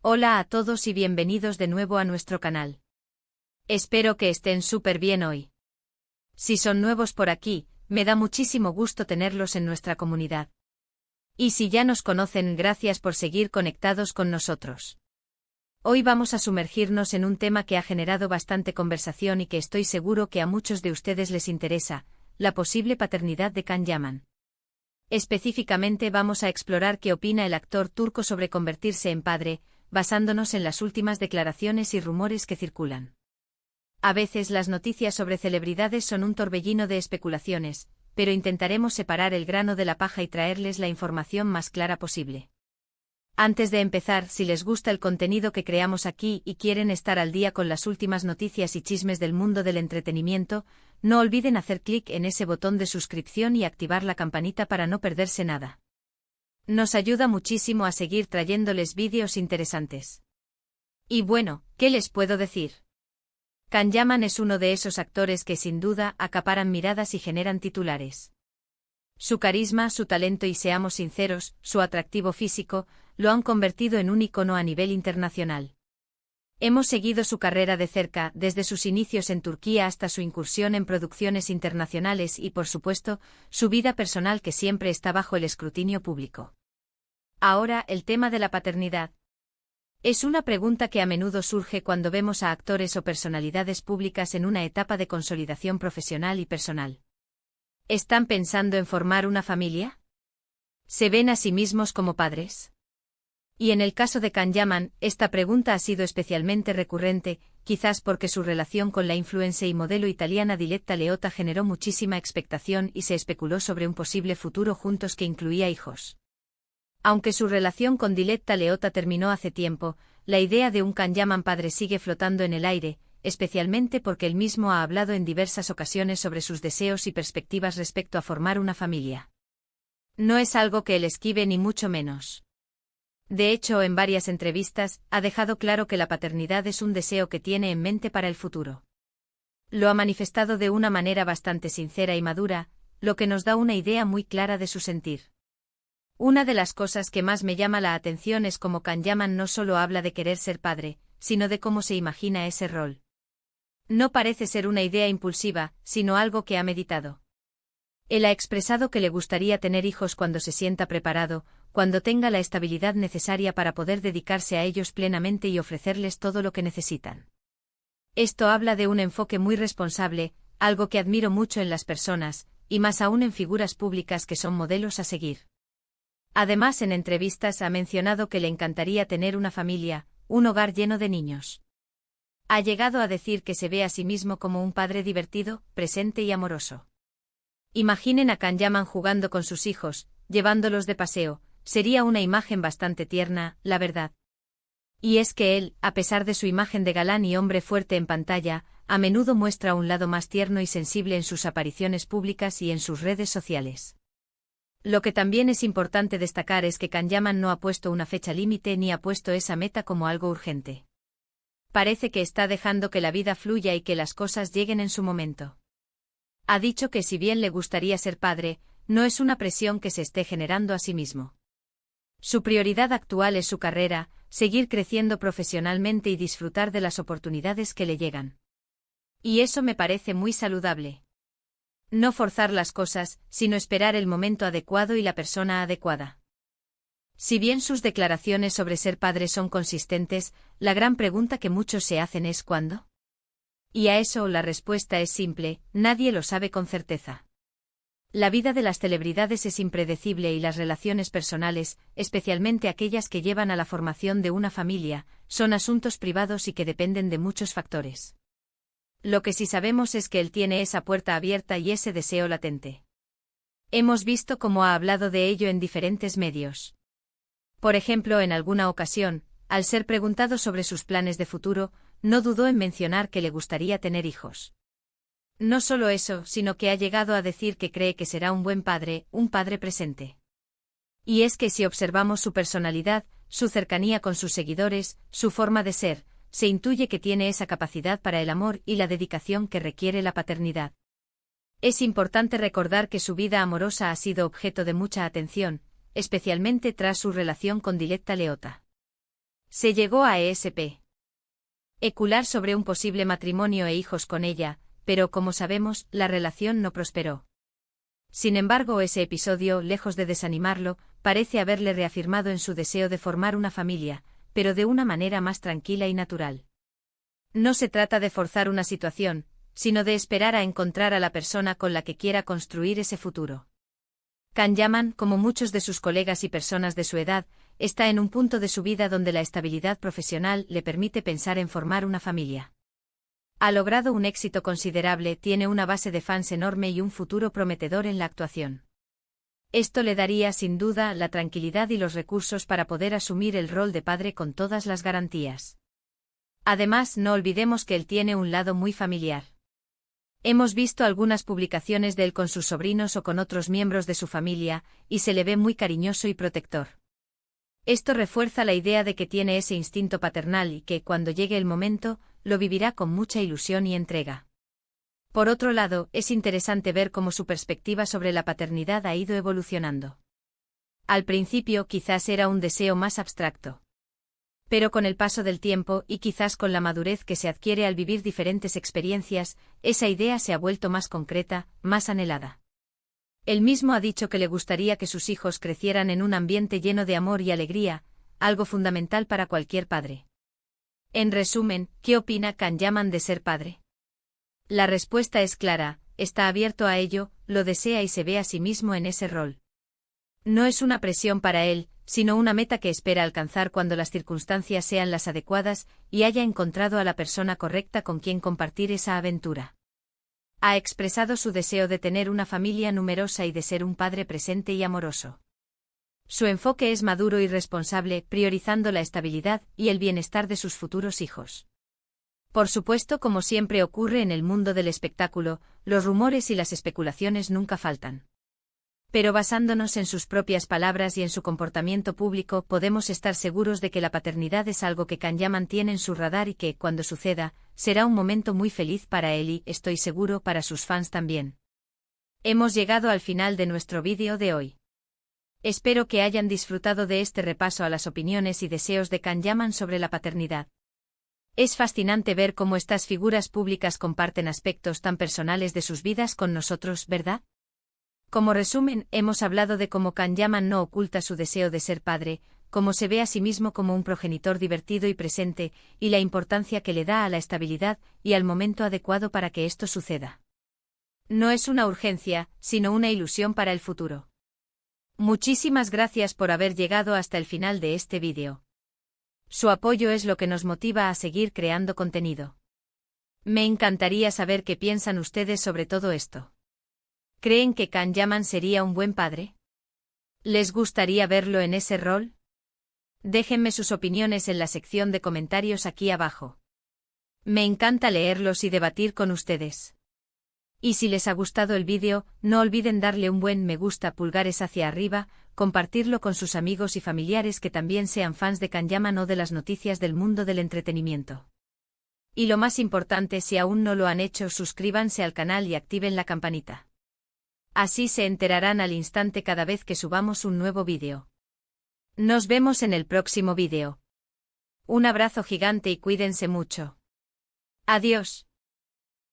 Hola a todos y bienvenidos de nuevo a nuestro canal. Espero que estén súper bien hoy. Si son nuevos por aquí, me da muchísimo gusto tenerlos en nuestra comunidad. Y si ya nos conocen, gracias por seguir conectados con nosotros. Hoy vamos a sumergirnos en un tema que ha generado bastante conversación y que estoy seguro que a muchos de ustedes les interesa, la posible paternidad de Can Yaman. Específicamente vamos a explorar qué opina el actor turco sobre convertirse en padre, basándonos en las últimas declaraciones y rumores que circulan. A veces las noticias sobre celebridades son un torbellino de especulaciones, pero intentaremos separar el grano de la paja y traerles la información más clara posible. Antes de empezar, si les gusta el contenido que creamos aquí y quieren estar al día con las últimas noticias y chismes del mundo del entretenimiento, no olviden hacer clic en ese botón de suscripción y activar la campanita para no perderse nada. Nos ayuda muchísimo a seguir trayéndoles vídeos interesantes. Y bueno, ¿qué les puedo decir? Can Yaman es uno de esos actores que sin duda acaparan miradas y generan titulares. Su carisma, su talento y, seamos sinceros, su atractivo físico, lo han convertido en un ícono a nivel internacional. Hemos seguido su carrera de cerca, desde sus inicios en Turquía hasta su incursión en producciones internacionales y, por supuesto, su vida personal que siempre está bajo el escrutinio público. Ahora, el tema de la paternidad. Es una pregunta que a menudo surge cuando vemos a actores o personalidades públicas en una etapa de consolidación profesional y personal. ¿Están pensando en formar una familia? ¿Se ven a sí mismos como padres? Y en el caso de Can Yaman, esta pregunta ha sido especialmente recurrente, quizás porque su relación con la influencer y modelo italiana Diletta Leotta generó muchísima expectación y se especuló sobre un posible futuro juntos que incluía hijos. Aunque su relación con Diletta Leotta terminó hace tiempo, la idea de un Can Yaman padre sigue flotando en el aire, especialmente porque él mismo ha hablado en diversas ocasiones sobre sus deseos y perspectivas respecto a formar una familia. No es algo que él esquive ni mucho menos. De hecho, en varias entrevistas, ha dejado claro que la paternidad es un deseo que tiene en mente para el futuro. Lo ha manifestado de una manera bastante sincera y madura, lo que nos da una idea muy clara de su sentir. Una de las cosas que más me llama la atención es cómo Can Yaman no solo habla de querer ser padre, sino de cómo se imagina ese rol. No parece ser una idea impulsiva, sino algo que ha meditado. Él ha expresado que le gustaría tener hijos cuando se sienta preparado, cuando tenga la estabilidad necesaria para poder dedicarse a ellos plenamente y ofrecerles todo lo que necesitan. Esto habla de un enfoque muy responsable, algo que admiro mucho en las personas, y más aún en figuras públicas que son modelos a seguir. Además, en entrevistas ha mencionado que le encantaría tener una familia, un hogar lleno de niños. Ha llegado a decir que se ve a sí mismo como un padre divertido, presente y amoroso. Imaginen a Can Yaman jugando con sus hijos, llevándolos de paseo, sería una imagen bastante tierna, la verdad. Y es que él, a pesar de su imagen de galán y hombre fuerte en pantalla, a menudo muestra un lado más tierno y sensible en sus apariciones públicas y en sus redes sociales. Lo que también es importante destacar es que Can Yaman no ha puesto una fecha límite ni ha puesto esa meta como algo urgente. Parece que está dejando que la vida fluya y que las cosas lleguen en su momento. Ha dicho que si bien le gustaría ser padre, no es una presión que se esté generando a sí mismo. Su prioridad actual es su carrera, seguir creciendo profesionalmente y disfrutar de las oportunidades que le llegan. Y eso me parece muy saludable. No forzar las cosas, sino esperar el momento adecuado y la persona adecuada. Si bien sus declaraciones sobre ser padre son consistentes, la gran pregunta que muchos se hacen es ¿cuándo? Y a eso la respuesta es simple, nadie lo sabe con certeza. La vida de las celebridades es impredecible y las relaciones personales, especialmente aquellas que llevan a la formación de una familia, son asuntos privados y que dependen de muchos factores. Lo que sí sabemos es que él tiene esa puerta abierta y ese deseo latente. Hemos visto cómo ha hablado de ello en diferentes medios. Por ejemplo, en alguna ocasión, al ser preguntado sobre sus planes de futuro, no dudó en mencionar que le gustaría tener hijos. No solo eso, sino que ha llegado a decir que cree que será un buen padre, un padre presente. Y es que si observamos su personalidad, su cercanía con sus seguidores, su forma de ser, se intuye que tiene esa capacidad para el amor y la dedicación que requiere la paternidad. Es importante recordar que su vida amorosa ha sido objeto de mucha atención, especialmente tras su relación con Diletta Leotta. Se llegó a especular sobre un posible matrimonio e hijos con ella, pero como sabemos, la relación no prosperó. Sin embargo, ese episodio, lejos de desanimarlo, parece haberle reafirmado en su deseo de formar una familia, pero de una manera más tranquila y natural. No se trata de forzar una situación, sino de esperar a encontrar a la persona con la que quiera construir ese futuro. Can Yaman, como muchos de sus colegas y personas de su edad, está en un punto de su vida donde la estabilidad profesional le permite pensar en formar una familia. Ha logrado un éxito considerable, tiene una base de fans enorme y un futuro prometedor en la actuación. Esto le daría sin duda la tranquilidad y los recursos para poder asumir el rol de padre con todas las garantías. Además, no olvidemos que él tiene un lado muy familiar. Hemos visto algunas publicaciones de él con sus sobrinos o con otros miembros de su familia, y se le ve muy cariñoso y protector. Esto refuerza la idea de que tiene ese instinto paternal y que, cuando llegue el momento, lo vivirá con mucha ilusión y entrega. Por otro lado, es interesante ver cómo su perspectiva sobre la paternidad ha ido evolucionando. Al principio quizás era un deseo más abstracto. Pero con el paso del tiempo y quizás con la madurez que se adquiere al vivir diferentes experiencias, esa idea se ha vuelto más concreta, más anhelada. Él mismo ha dicho que le gustaría que sus hijos crecieran en un ambiente lleno de amor y alegría, algo fundamental para cualquier padre. En resumen, ¿qué opina Can Yaman de ser padre? La respuesta es clara, está abierto a ello, lo desea y se ve a sí mismo en ese rol. No es una presión para él, sino una meta que espera alcanzar cuando las circunstancias sean las adecuadas y haya encontrado a la persona correcta con quien compartir esa aventura. Ha expresado su deseo de tener una familia numerosa y de ser un padre presente y amoroso. Su enfoque es maduro y responsable, priorizando la estabilidad y el bienestar de sus futuros hijos. Por supuesto, como siempre ocurre en el mundo del espectáculo, los rumores y las especulaciones nunca faltan. Pero basándonos en sus propias palabras y en su comportamiento público, podemos estar seguros de que la paternidad es algo que Can Yaman tiene en su radar y que, cuando suceda, será un momento muy feliz para él y, estoy seguro, para sus fans también. Hemos llegado al final de nuestro vídeo de hoy. Espero que hayan disfrutado de este repaso a las opiniones y deseos de Can Yaman sobre la paternidad. Es fascinante ver cómo estas figuras públicas comparten aspectos tan personales de sus vidas con nosotros, ¿verdad? Como resumen, hemos hablado de cómo Can Yaman no oculta su deseo de ser padre, cómo se ve a sí mismo como un progenitor divertido y presente, y la importancia que le da a la estabilidad y al momento adecuado para que esto suceda. No es una urgencia, sino una ilusión para el futuro. Muchísimas gracias por haber llegado hasta el final de este vídeo. Su apoyo es lo que nos motiva a seguir creando contenido. Me encantaría saber qué piensan ustedes sobre todo esto. ¿Creen que Can Yaman sería un buen padre? ¿Les gustaría verlo en ese rol? Déjenme sus opiniones en la sección de comentarios aquí abajo. Me encanta leerlos y debatir con ustedes. Y si les ha gustado el vídeo, no olviden darle un buen me gusta, pulgares hacia arriba, compartirlo con sus amigos y familiares que también sean fans de Can Yaman o de las noticias del mundo del entretenimiento. Y lo más importante, si aún no lo han hecho, suscríbanse al canal y activen la campanita. Así se enterarán al instante cada vez que subamos un nuevo vídeo. Nos vemos en el próximo vídeo. Un abrazo gigante y cuídense mucho. Adiós.